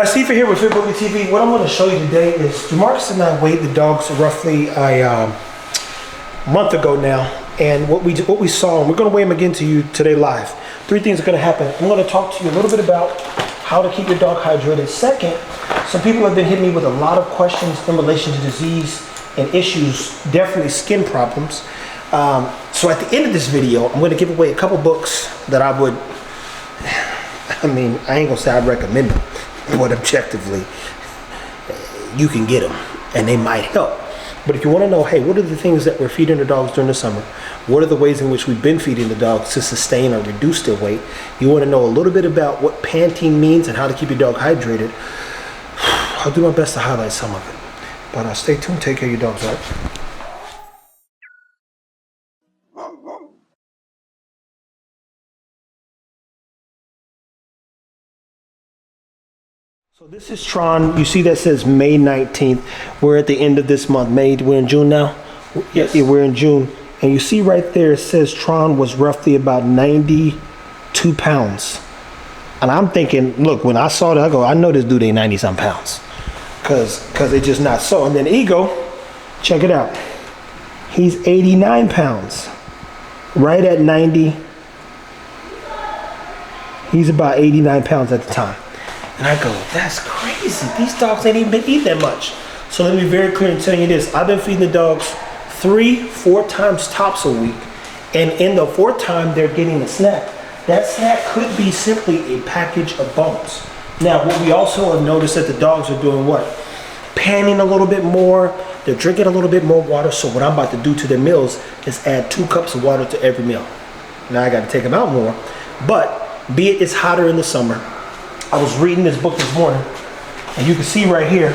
Steve here with FBTV. What I'm going to show you today is Jamarcus and I weighed the dogs roughly a month ago now, and what we saw, and we're going to weigh them again to you today live. Three things are going to happen. I'm going to talk to you a little bit about how to keep your dog hydrated. Second, some people have been hitting me with a lot of questions in relation to disease and issues, definitely skin problems. So at the end of this video, I'm going to give away a couple books that I would, I ain't gonna say I'd recommend them, but objectively, you can get them and they might help. But if you want to know, hey, what are the things that we're feeding the dogs during the summer? What are the ways in which we've been feeding the dogs to sustain or reduce their weight? You want to know a little bit about what panting means and how to keep your dog hydrated. I'll do my best to highlight some of it. But stay tuned, take care of your dogs, all right? So this is Tron. You see that says May 19th. We're at the end of this month. We're in June now? Yes. Yeah, we're in June. And you see right there, it says Tron was roughly about 92 pounds. And I'm thinking, look, when I saw that, I go, I know this dude ain't 90 some pounds. Cause it's just not so. And then Ego, check it out. He's 89 pounds. Right at 90. He's about 89 pounds at the time. And I go, that's crazy. These dogs ain't even been eating that much. So let me be very clear and tell you this. I've been feeding the dogs 3-4 times tops a week. And in the fourth time, they're getting a snack. That snack could be simply a package of bones. Now, what we also have noticed that the dogs are doing what? Panting a little bit more. They're drinking a little bit more water. So what I'm about to do to their meals is add 2 cups of water to every meal. Now I got to take them out more. But be it it's hotter in the summer. I was reading this book this morning, and you can see right here.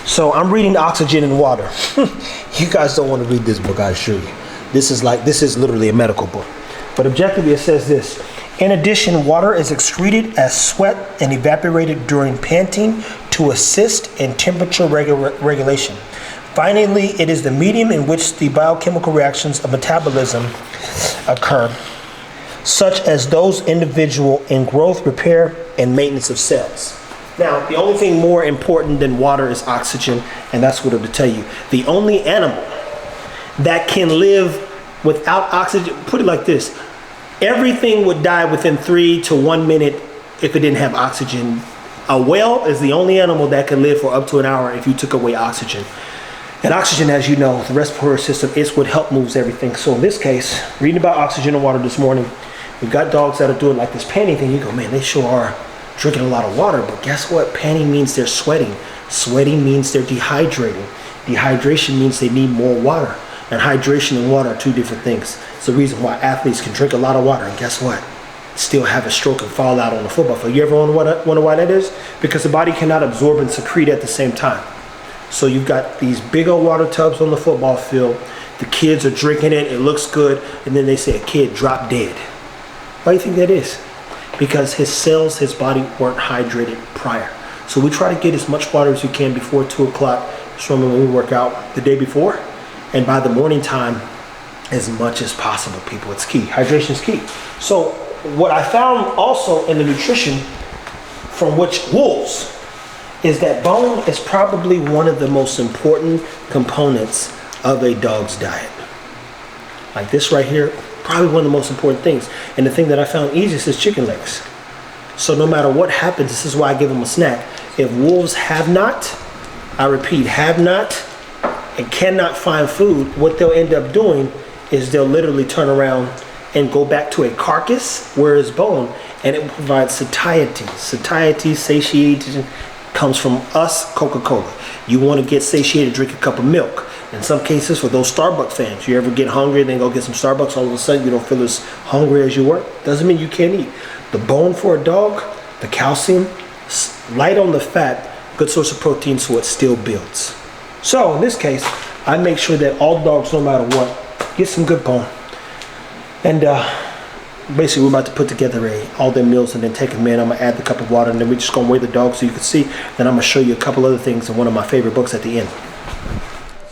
So I'm reading Oxygen in Water. You guys don't want to read this book, I assure you. This is literally a medical book. But objectively, it says this. In addition, water is excreted as sweat and evaporated during panting to assist in temperature regulation. Finally, it is the medium in which the biochemical reactions of metabolism occur, such as those individual in growth, repair, and maintenance of cells. Now, the only thing more important than water is oxygen, and that's what it'll tell you. The only animal that can live without oxygen, put it like this, everything would die within 3 to 1 minute if it didn't have oxygen. A whale is the only animal that can live for up to an hour if you took away oxygen. And oxygen, as you know, the respiratory system, is what helps moves everything. So in this case, reading about oxygen and water this morning, we've got dogs that are doing like this panting thing. You go, man, they sure are drinking a lot of water. But guess what? Panting means they're sweating. Sweating means they're dehydrating. Dehydration means they need more water. And hydration and water are 2 different things. It's the reason why athletes can drink a lot of water. And guess what? Still have a stroke and fall out on the football field. You ever wonder why that is? Because the body cannot absorb and secrete at the same time. So you've got these big old water tubs on the football field. The kids are drinking it. It looks good. And then they say a kid dropped dead. Why do you think that is? Because his cells, his body weren't hydrated prior. So we try to get as much water as we can before 2 o'clock. Just remember when we work out the day before. And by the morning time, as much as possible, people. It's key. Hydration is key. So what I found also in the nutrition from which wolves is that bone is probably one of the most important components of a dog's diet. Like this right here, probably one of the most important things. And the thing that I found easiest is chicken legs. So no matter what happens, this is why I give them a snack. If wolves have not, I repeat, have not and cannot find food, what they'll end up doing is they'll literally turn around and go back to a carcass where it's bone, and it provides satiety. Satiety, satiation, comes from us, Coca-Cola. You want to get satiated, drink a cup of milk. In some cases, for those Starbucks fans, you ever get hungry and then go get some Starbucks, all of a sudden you don't feel as hungry as you were? Doesn't mean you can't eat. The bone for a dog, the calcium, light on the fat, good source of protein, so it still builds. So in this case, I make sure that all dogs, no matter what, get some good bone. And basically we're about to put together all their meals and then take them in. I'm gonna add the cup of water, and then we're just gonna weigh the dog so you can see. Then I'm gonna show you a couple other things in one of my favorite books at the end.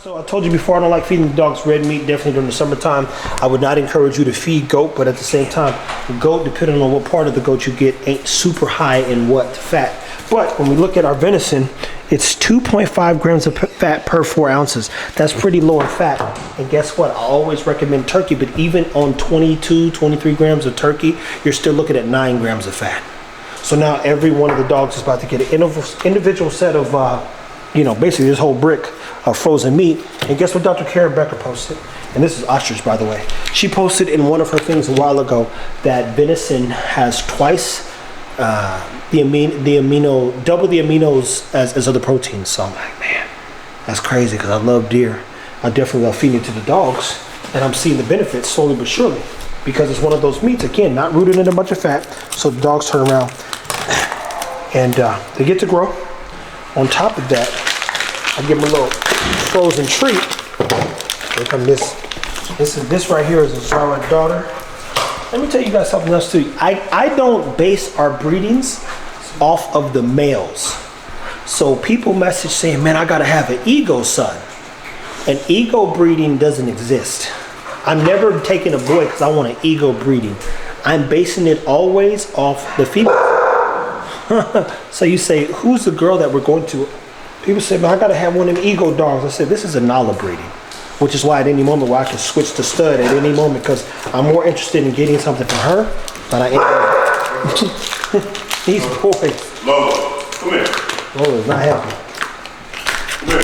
So I told you before, I don't like feeding the dogs red meat, definitely during the summertime. I would not encourage you to feed goat, but at the same time, the goat, depending on what part of the goat you get, ain't super high in what fat. But when we look at our venison, it's 2.5 grams of fat per 4 ounces. That's pretty low in fat. And guess what? I always recommend turkey, but even on 22, 23 grams of turkey, you're still looking at 9 grams of fat. So now every one of the dogs is about to get an individual set of, basically this whole brick of frozen meat. And guess what Dr. Karen Becker posted? And this is ostrich, by the way. She posted in one of her things a while ago that venison has twice double the aminos as other proteins. So I'm like, man, that's crazy, because I love deer. I definitely love feeding it to the dogs, and I'm seeing the benefits slowly but surely, because it's one of those meats, again, not rooted in a bunch of fat, so the dogs turn around and they get to grow. On top of that, I give them a little frozen treat. Here come this right here is a Zara daughter. Let me tell you guys something else too. I don't base our breedings off of the males. So people message saying, man, I gotta have an ego son. An ego breeding doesn't exist. I'm never taking a boy because I want an ego breeding. I'm basing it always off the female. So you say, who's the girl that we're going to? People say, man, I gotta have one of them ego dogs. I said, this is a Nala breeding, which is why at any moment where I can switch to stud at any moment, because I'm more interested in getting something from her than I am. These boys. Lola, come here. Lola's not happy. Come here.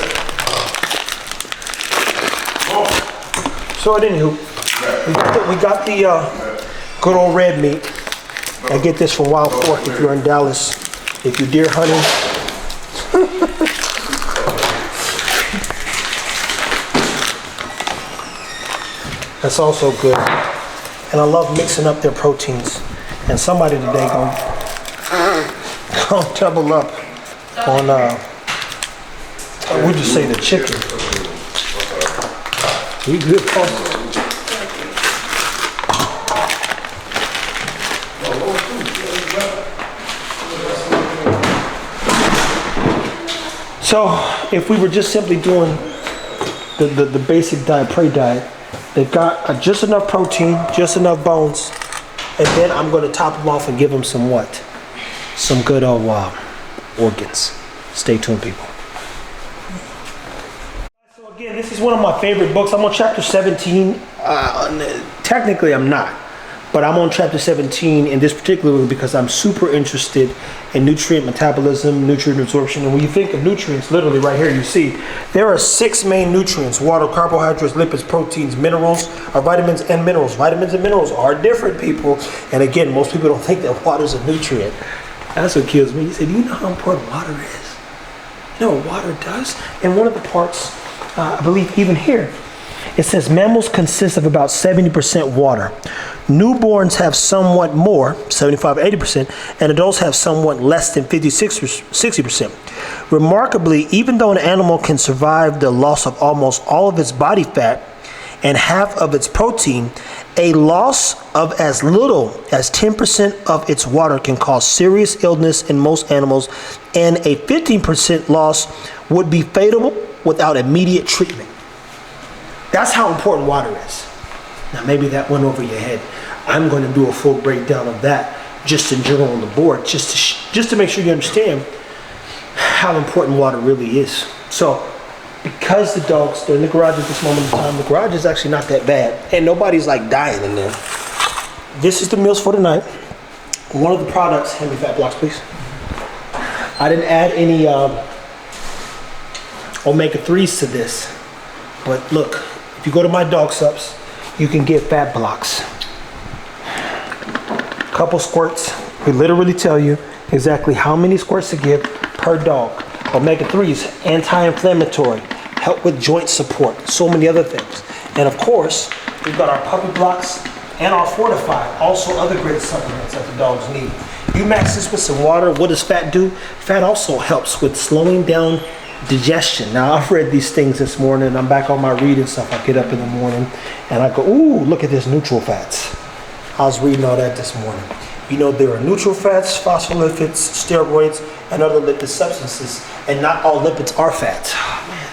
So anywho, we got the good old red meat. I get this from Wild Fork if you're in Dallas. If you're deer hunting. That's also good. And I love mixing up their proteins. And somebody today gonna double up on we'll just say the chicken. We good, Paul. So if we were just simply doing the basic diet, prey diet, they've got just enough protein, just enough bones, and then I'm going to top them off and give them some what? Some good old organs. Stay tuned, people. So again, this is one of my favorite books. I'm on chapter 17. Technically, I'm not. But I'm on chapter 17 in this particular one because I'm super interested in nutrient metabolism, nutrient absorption. And when you think of nutrients, literally right here, you see there are 6 main nutrients: water, carbohydrates, lipids, proteins, minerals, or vitamins and minerals. Vitamins and minerals are different, people. And again, most people don't think that water is a nutrient. That's what kills me. He said, do you know how important water is? You know what water does? And one of the parts, I believe even here, it says mammals consist of about 70% water. Newborns have somewhat more, 75-80%, and adults have somewhat less than 60%. Remarkably, even though an animal can survive the loss of almost all of its body fat and half of its protein, a loss of as little as 10% of its water can cause serious illness in most animals, and a 15% loss would be fatal without immediate treatment. That's how important water is. Now maybe that went over your head. I'm going to do a full breakdown of that just in general on the board, just to make sure you understand how important water really is. So because the dogs, they're in the garage at this moment in time, the garage is actually not that bad and nobody's like dying in there. This is the meals for tonight. One of the products, hand me fat blocks please. I didn't add any omega-3s to this, but look, if you go to my Dog Supps, you can get fat blocks. Couple squirts. We literally tell you exactly how many squirts to give per dog. Omega-3s, anti-inflammatory, help with joint support, so many other things. And of course, we've got our puppy blocks and our Fortified, also other great supplements that the dogs need. You max this with some water. What does fat do? Fat also helps with slowing down digestion. Now I've read these things this morning and I'm back on my reading stuff. I get up in the morning and I go, ooh, look at this neutral fats. I was reading all that this morning. You know, there are neutral fats, phospholipids, steroids, and other lipid substances, and not all lipids are fats. Oh, man.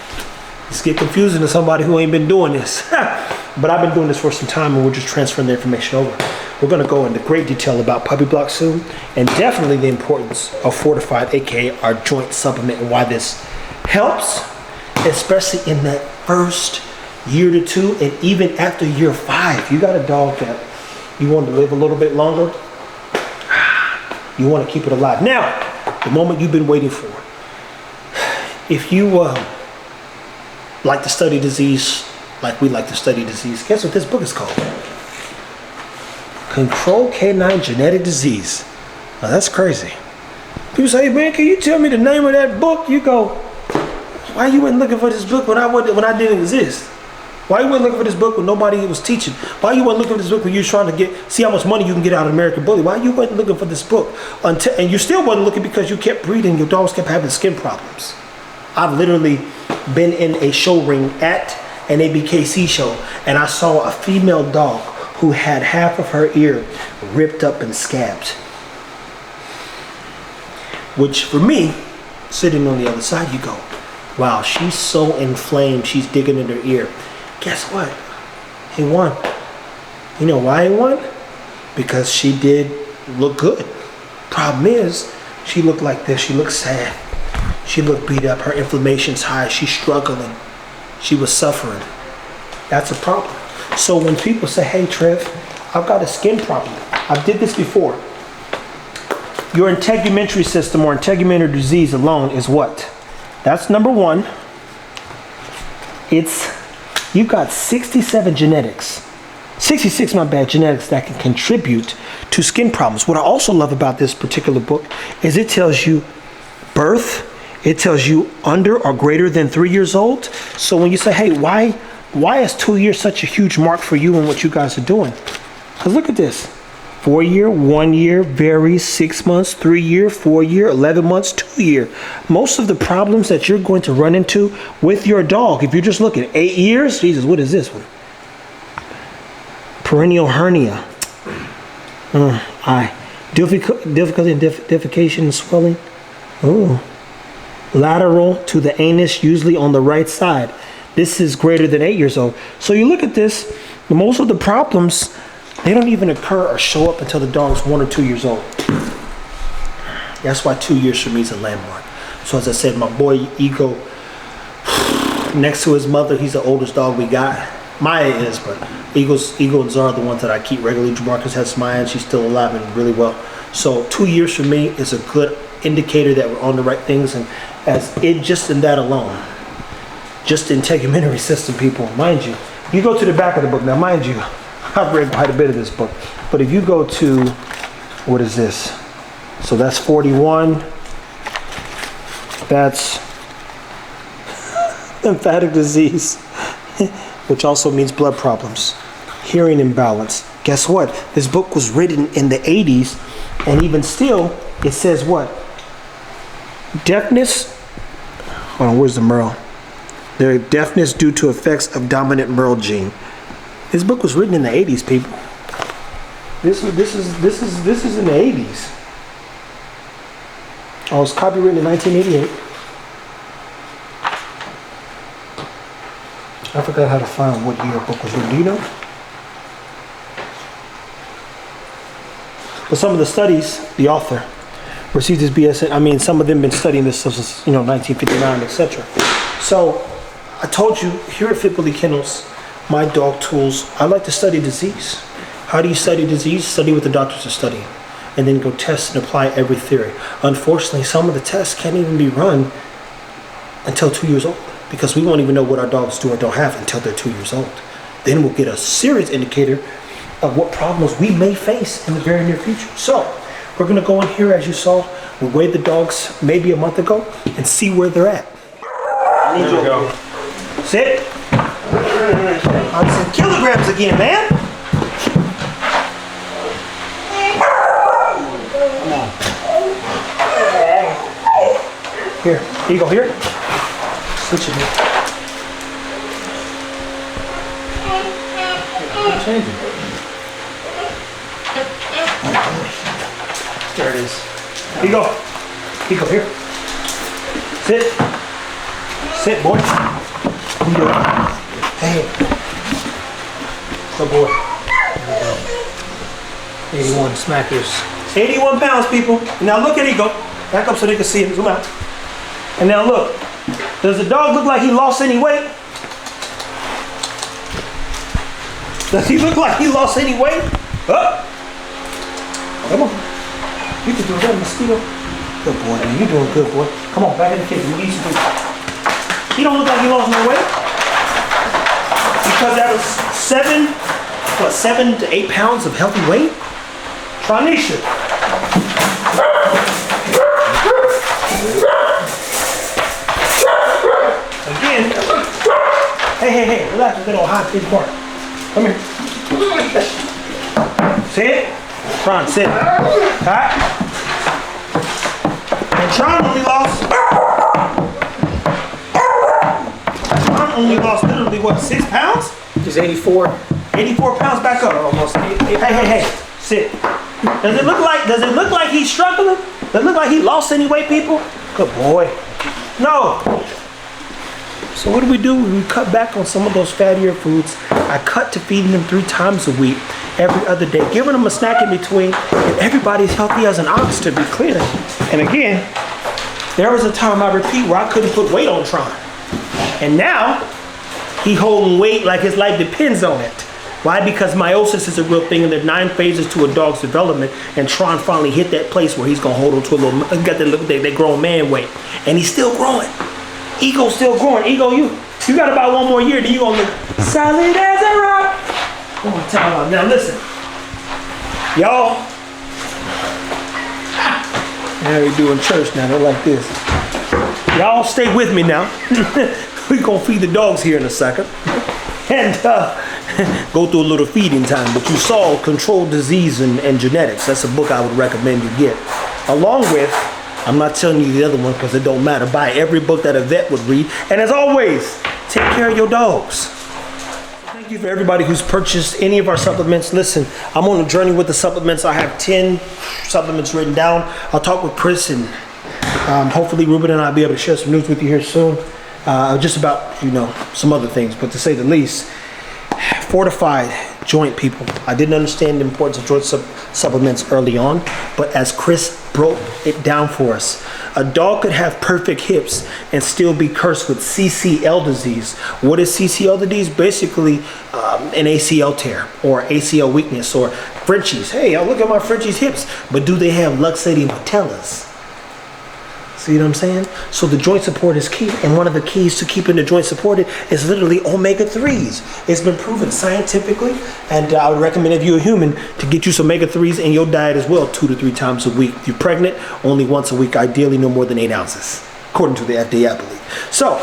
It's get confusing to somebody who ain't been doing this. But I've been doing this for some time, and we're just transferring the information over. We're gonna go into great detail about puppy block soon, and definitely the importance of Fortified, AKA our joint supplement, and why this helps, especially in that first year to 2, and even after year 5. You got a dog that you want to live a little bit longer, you want to keep it alive. Now, the moment you've been waiting for. If you like to study disease, like we like to study disease, guess what this book is called? Control Canine Genetic Disease. Now that's crazy. People say, hey, man, can you tell me the name of that book? You go, why you went looking for this book when I didn't exist? Why you went looking for this book when nobody was teaching? Why you went looking for this book when you was trying to see how much money you can get out of American Bully? Why you went looking for this book? And you still wasn't looking because you kept breeding, your dogs kept having skin problems. I've literally been in a show ring at an ABKC show, and I saw a female dog who had half of her ear ripped up and scabbed. Which for me, sitting on the other side, you go, wow, she's so inflamed, she's digging in her ear. Guess what? He won. You know why he won? Because she did look good. Problem is, she looked like this. She looked sad. She looked beat up. Her inflammation's high. She's struggling. She was suffering. That's a problem. So when people say, hey, Trev, I've got a skin problem. I did this before. Your integumentary system or integumentary disease alone is what? That's number 1. You've got 67 genetics. 66, my bad, genetics that can contribute to skin problems. What I also love about this particular book is it tells you birth, it tells you under or greater than 3 years old. So when you say, hey, why is 2 years such a huge mark for you and what you guys are doing? Because look at this. 4 year, 1 year, varies, 6 months, 3 year, 4 year, 11 months, 2 year. Most of the problems that you're going to run into with your dog, if you're just looking at 8 years, Jesus, what is this one? Perennial hernia. Difficulty in defecation and swelling. Ooh. Lateral to the anus, usually on the right side. This is greater than 8 years old. So you look at this, most of the problems, they don't even occur or show up until the dog's 1 or 2 years old. That's why 2 years for me is a landmark. So as I said, my boy Ego, next to his mother, he's the oldest dog we got. Maya is, but Ego and Zara are the ones that I keep regularly. Jamarcus has Maya, and she's still alive and really well. So 2 years for me is a good indicator that we're on the right things, and as it just in that alone, just the integumentary system, people, mind you, you go to the back of the book. Now, mind you, I've read quite a bit of this book, but if you go to, what is this? So that's 41. That's lymphatic disease, which also means blood problems, hearing imbalance. Guess what? This book was written in the 80s, and even still, it says what? Deafness. Hold on, where's the Merle? Their deafness due to effects of dominant Merle gene. This book was written in the 80s, people. This is in the 80s. Oh, it was copywritten in 1988. I forgot how to find what year a book was written. Do you know? But some of the studies, the author received his BS. I mean, some of them been studying this since 1959, etc. So I told you here at FBTV Kennels, my dog tools, I like to study disease. How do you study disease? Study what the doctors are studying, and then go test and apply every theory. Unfortunately, some of the tests can't even be run until 2 years old, because we won't even know what our dogs do or don't have until they're 2 years old. Then we'll get a serious indicator of what problems we may face in the very near future. So we're gonna go in here, as you saw, we weighed the dogs maybe a month ago and see where they're at. There we go. Sit. I'm some kilograms again, man. Come on. Here you go, here. Switch it here. Change it. There it is. Here you go. Here you go, here. Sit. Sit, boy. you doing? Hey. Good boy. 81 smackers. 81 pounds, people. Now look at Ego. Back up so they can see him. Zoom out. And now look. Does the dog look like he lost any weight? Does he look like he lost any weight? Up. Come on. You can do that, mosquito. Good boy, man. You're doing good, boy. Come on, back in the kitchen. We need some food. He don't look like he lost no weight. Because that was 7 to 8 pounds of healthy weight? Tronisha. Again. Hey, relax. We're gonna hide this part. Come here. Sit. Tron, sit. Alright? And Tron only lost literally what, 6 pounds? He's 84. 84 pounds back up. Almost 8 Hey, sit. Does it look like he's struggling? Does it look like he lost any weight, people? Good boy. No. So what do? We cut back on some of those fattier foods. I cut to feeding them 3 times a week, every other day, giving them a snack in between, and everybody's healthy as an ox, to be clear. And again, there was a time, I repeat, where I couldn't put weight on Tron. And now, he holding weight like his life depends on it. Why? Because meiosis is a real thing, and there are 9 phases to a dog's development, and Tron finally hit that place where he's gonna hold on to a little, got that grown man weight. And he's still growing. Ego's still growing. Ego, you got about 1 more year, then you gonna look solid as a rock. What am I talking about? Now listen, y'all. Now we doing church now, they're like this. Y'all stay with me now. We're gonna feed the dogs here in a second. And go through a little feeding time. But you saw Controlled Disease and Genetics. That's a book I would recommend you get. Along with, I'm not telling you the other one because it don't matter. Buy every book that a vet would read. And as always, take care of your dogs. Thank you for everybody who's purchased any of our supplements. Listen, I'm on a journey with the supplements. I have 10 supplements written down. I'll talk with Chris, and hopefully Ruben and I'll be able to share some news with you here soon. Just about, some other things. But to say the least, Fortified joint, people. I didn't understand the importance of joint supplements early on, but as Chris broke it down for us, a dog could have perfect hips and still be cursed with CCL disease. What is CCL disease? Basically an ACL tear or ACL weakness or Frenchies. Hey, I look at my Frenchies hips, but do they have luxating patellas? See what I'm saying? So the joint support is key, and one of the keys to keeping the joint supported is literally omega-3s. It's been proven scientifically, and I would recommend, if you're a human, to get you some omega-3s in your diet as well, 2 to 3 times a week. If you're pregnant, only once a week, ideally no more than 8 ounces, according to the FDA, I believe. So,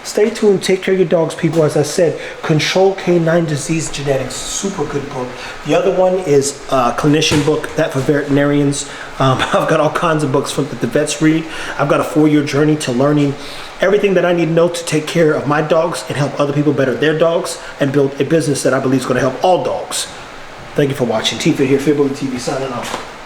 stay tuned, take care of your dogs, people. As I said, Control Canine Disease Genetics, super good book. The other one is a clinician book, that for veterinarians. I've got all kinds of books that the vets read. I've got a 4-year journey to learning everything that I need to know to take care of my dogs and help other people better their dogs and build a business that I believe is going to help all dogs. Thank you for watching. T-Fit here, FBTV signing off.